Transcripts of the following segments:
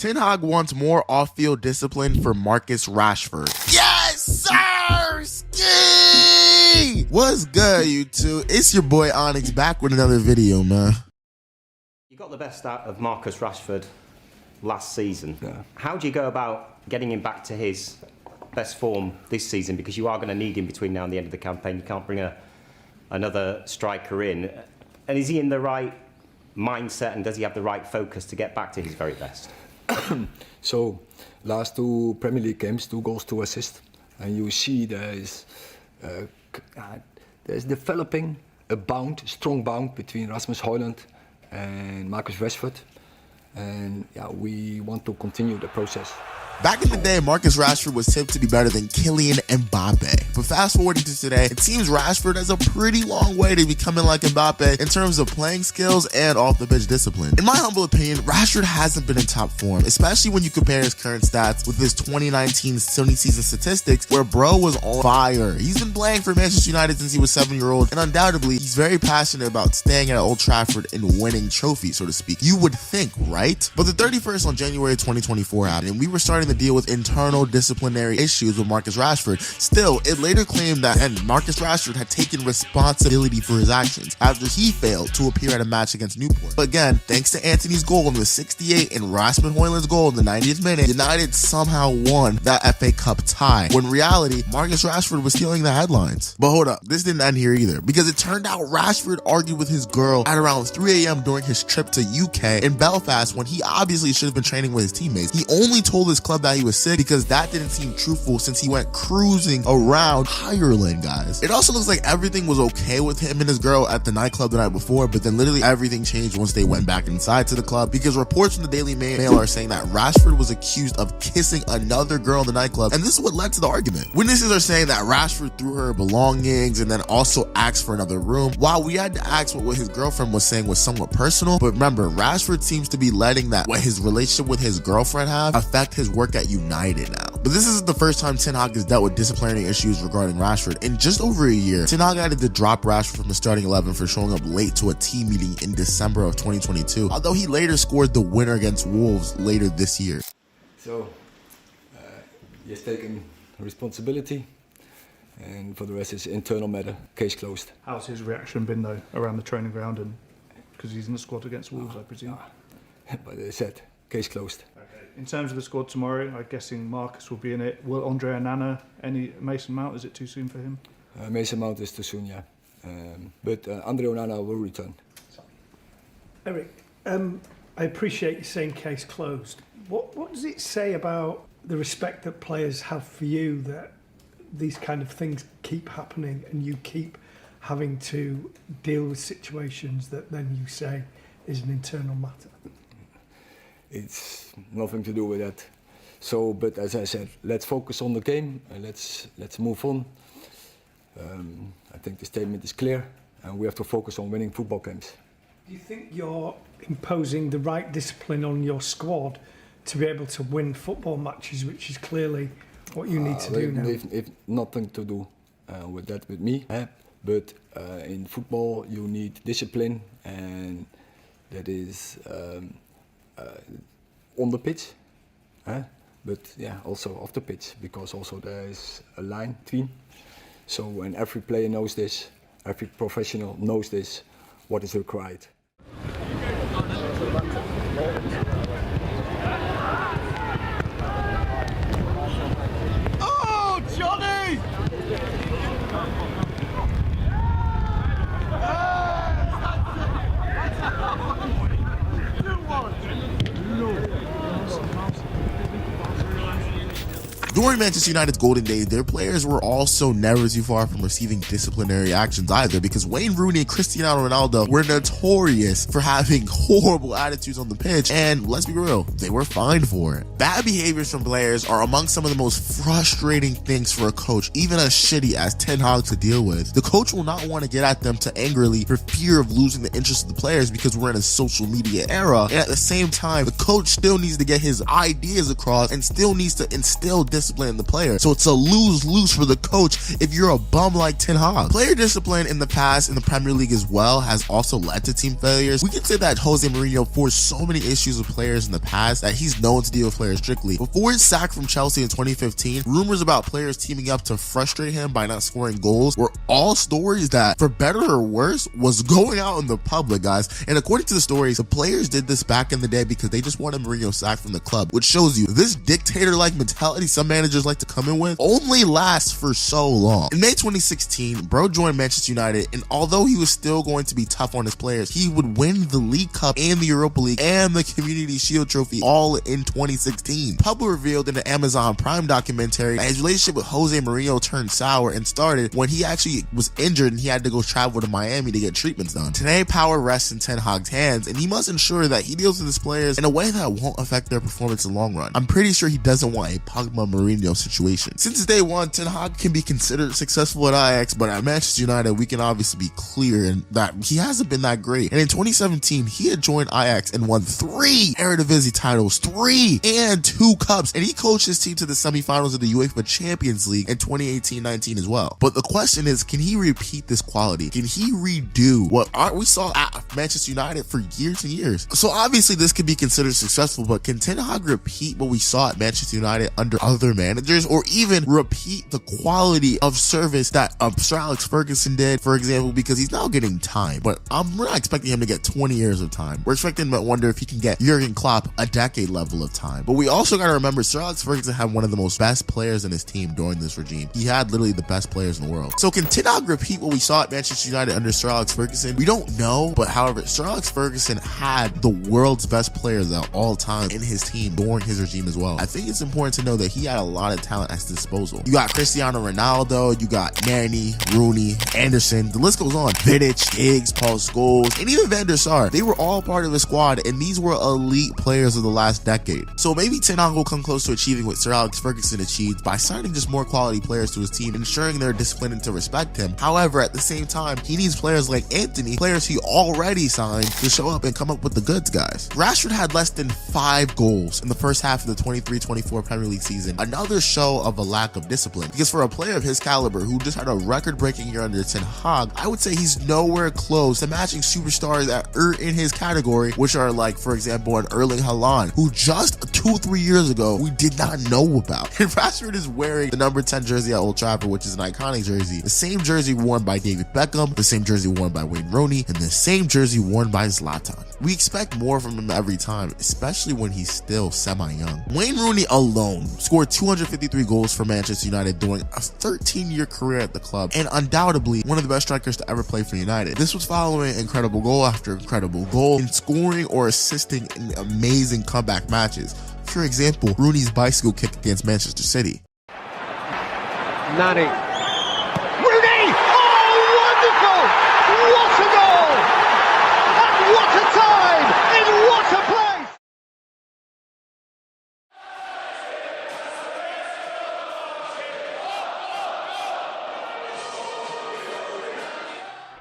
Ten Hag wants more off-field discipline for Marcus Rashford. Yes, sir! Ski! What's good, you two? It's your boy Onyx back with another video, man. You got the best out of Marcus Rashford last season. Yeah. How do you go about getting him back to his best form this season? Because you are going to need him between now and the end of the campaign. You can't bring another striker in. And is he in the right mindset, and does he have the right focus to get back to his very best? So, last two Premier League games, 2 goals, 2 assists, and you see there's developing a strong bond between Rasmus Højlund and Marcus Rashford, and yeah, we want to continue the process. Back in the day, Marcus Rashford was tipped to be better than Kylian Mbappe. But fast forwarding to today, it seems Rashford has a pretty long way to becoming like Mbappe in terms of playing skills and off-the-pitch discipline. In my humble opinion, Rashford hasn't been in top form, especially when you compare his current stats with his 2019 Sony season statistics, where bro was on fire. He's been playing for Manchester United since he was 7-year-old, and undoubtedly, he's very passionate about staying at Old Trafford and winning trophies, so to speak. You would think, right? But the 31st on January 2024 happened, and we were starting to deal with internal disciplinary issues with Marcus Rashford. Still, it later claimed that Marcus Rashford had taken responsibility for his actions after he failed to appear at a match against Newport. But again, thanks to Anthony's goal in the 68th and Rasmus Højlund's goal in the 90th minute, United somehow won that FA Cup tie, when in reality, Marcus Rashford was stealing the headlines. But hold up, this didn't end here either, because it turned out Rashford argued with his girl at around 3 a.m. during his trip to UK in Belfast, when he obviously should have been training with his teammates. He only told his club that he was sick because that didn't seem truthful, since he went cruising around Ireland, guys. It also looks like everything was okay with him and his girl at the nightclub the night before, but then literally everything changed once they went back inside to the club, because reports from the Daily Mail are saying that Rashford was accused of kissing another girl in the nightclub, and this is what led to the argument. Witnesses are saying that Rashford threw her belongings and then also asked for another room. While we had to ask what his girlfriend was saying was somewhat personal, but remember, Rashford seems to be letting that what his relationship with his girlfriend have affect his work at United now. But this isn't the first time Ten Hag has dealt with disciplinary issues regarding Rashford. In just over a year, Ten Hag had to drop Rashford from the starting 11 for showing up late to a team meeting in December of 2022, although he later scored the winner against Wolves later this year. So, he has taken responsibility, and for the rest, it's internal matter, case closed. How's his reaction been though around the training ground, and because he's in the squad against Wolves, I presume? But they said, case closed. In terms of the squad tomorrow, I'm guessing Marcus will be in it. Will Andre Onana, any Mason Mount, is it too soon for him? Mason Mount is too soon, yeah. But Andre Onana will return. Eric, I appreciate you saying case closed. What does it say about the respect that players have for you, that these kind of things keep happening and you keep having to deal with situations that then you say is an internal matter? It's nothing to do with that. So, but as I said, let's focus on the game and let's move on. I think the statement is clear, and we have to focus on winning football games. Do you think you're imposing the right discipline on your squad to be able to win football matches, which is clearly what you need to do now? If nothing to do with that with me, but in football you need discipline, and that is on the pitch, but yeah, also off the pitch, because also there is a line between. So when every player knows this, every professional knows this, what is required. Oh, Johnny! During Manchester United's golden days, their players were also never too far from receiving disciplinary actions either, because Wayne Rooney and Cristiano Ronaldo were notorious for having horrible attitudes on the pitch, and let's be real, they were fined for it. Bad behaviors from players are among some of the most frustrating things for a coach, even as shitty as Ten Hag, to deal with. The coach will not want to get at them to angrily for fear of losing the interest of the players, because we're in a social media era, and at the same time, the coach still needs to get his ideas across and still needs to instill discipline discipline the player. So it's a lose-lose for the coach if you're a bum like Ten Hag. Player discipline in the past in the Premier League as well has also led to team failures. We can say that Jose Mourinho forced so many issues with players in the past that he's known to deal with players strictly. Before his sack from Chelsea in 2015, rumors about players teaming up to frustrate him by not scoring goals were all stories that, for better or worse, was going out in the public, guys. And according to the stories, the players did this back in the day because they just wanted Mourinho sacked from the club, which shows you this dictator-like mentality some managers like to come in with only lasts for so long. In May 2016, Bro joined Manchester United, and although he was still going to be tough on his players, he would win the League Cup and the Europa League and the Community Shield Trophy all in 2016. Pubba revealed in the Amazon Prime documentary that his relationship with Jose Mourinho turned sour and started when he actually was injured and he had to go travel to Miami to get treatments done. Today, power rests in Ten Hag's hands, and he must ensure that he deals with his players in a way that won't affect their performance in the long run. I'm pretty sure he doesn't want a Pogba Mourinho situation. Since day one, Ten Hag can be considered successful at Ajax, but at Manchester United, we can obviously be clear in that he hasn't been that great. And in 2017, he had joined Ajax and won 3 Eredivisie titles, 3 and 2 cups, and he coached his team to the semifinals of the UEFA Champions League in 2018-19 as well. But the question is, can he repeat this quality? Can he redo what we saw at Manchester United for years and years? So obviously this could be considered successful, but can Ten Hag repeat what we saw at Manchester United under other managers, or even repeat the quality of service that Sir Alex Ferguson did, for example, because he's now getting time, but we're not expecting him to get 20 years of time. We're expecting him to wonder if he can get Jurgen Klopp a decade level of time. But we also got to remember Sir Alex Ferguson had one of the most best players in his team during this regime. He had literally the best players in the world. So can Ten Hag repeat what we saw at Manchester United under Sir Alex Ferguson? We don't know, but however, Sir Alex Ferguson had the world's best players at all times in his team during his regime as well. I think it's important to know that he had a lot of talent at his disposal. You got Cristiano Ronaldo, you got Manny, Rooney, Anderson, the list goes on. Vidic, Giggs, Paul Scholes, and even Van der Sar. They were all part of the squad, and these were elite players of the last decade. So maybe Ten Hag will come close to achieving what Sir Alex Ferguson achieved by signing just more quality players to his team, ensuring they're disciplined and to respect him. However, at the same time, he needs players like Anthony, players he already signed, to show up and come up with the goods, guys. Rashford had less than 5 goals in the first half of the 23-24 Premier League season. Another show of a lack of discipline, because for a player of his caliber who just had a record-breaking year under Ten Hag, I would say he's nowhere close to matching superstars that are in his category, which are like, for example, an Erling Haaland, who just 2-3 years ago we did not know about. And Rashford is wearing the number 10 jersey at Old Trafford, which is an iconic jersey, the same jersey worn by David Beckham, the same jersey worn by Wayne Rooney, and the same jersey worn by Zlatan. We expect more from him every time, especially when he's still semi-young. Wayne Rooney alone scored 253 goals for Manchester United during a 13-year career at the club, and undoubtedly one of the best strikers to ever play for United. This was following incredible goal after incredible goal, in scoring or assisting in amazing comeback matches. For example, Rooney's bicycle kick against Manchester City. Nani. Rooney! Oh, wonderful! What a goal! And what a time! In what a place!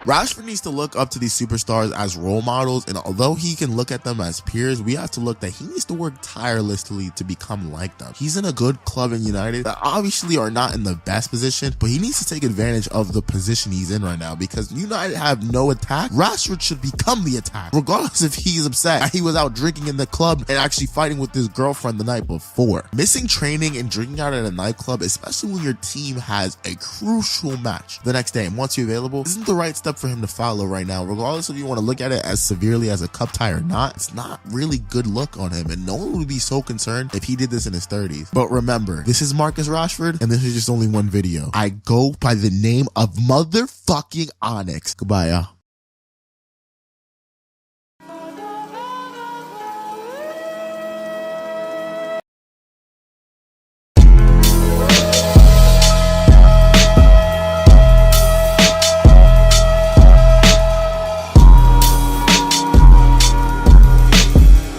Rashford needs to look up to these superstars as role models, and although he can look at them as peers, we have to look that he needs to work tirelessly to become like them. He's in a good club in United that obviously are not in the best position, but he needs to take advantage of the position he's in right now, because United have no attack. Rashford should become the attack, regardless if he's upset. He was out drinking in the club and actually fighting with his girlfriend the night before. Missing training and drinking out at a nightclub, especially when your team has a crucial match the next day and wants you available, isn't the right step for him to follow right now. Regardless if you want to look at it as severely as a cup tie or not, it's not really good look on him, and no one would be so concerned if he did this in his 30s. But remember, this is Marcus Rashford, and this is just only one video. I go by the name of motherfucking Onyx. Goodbye, y'all.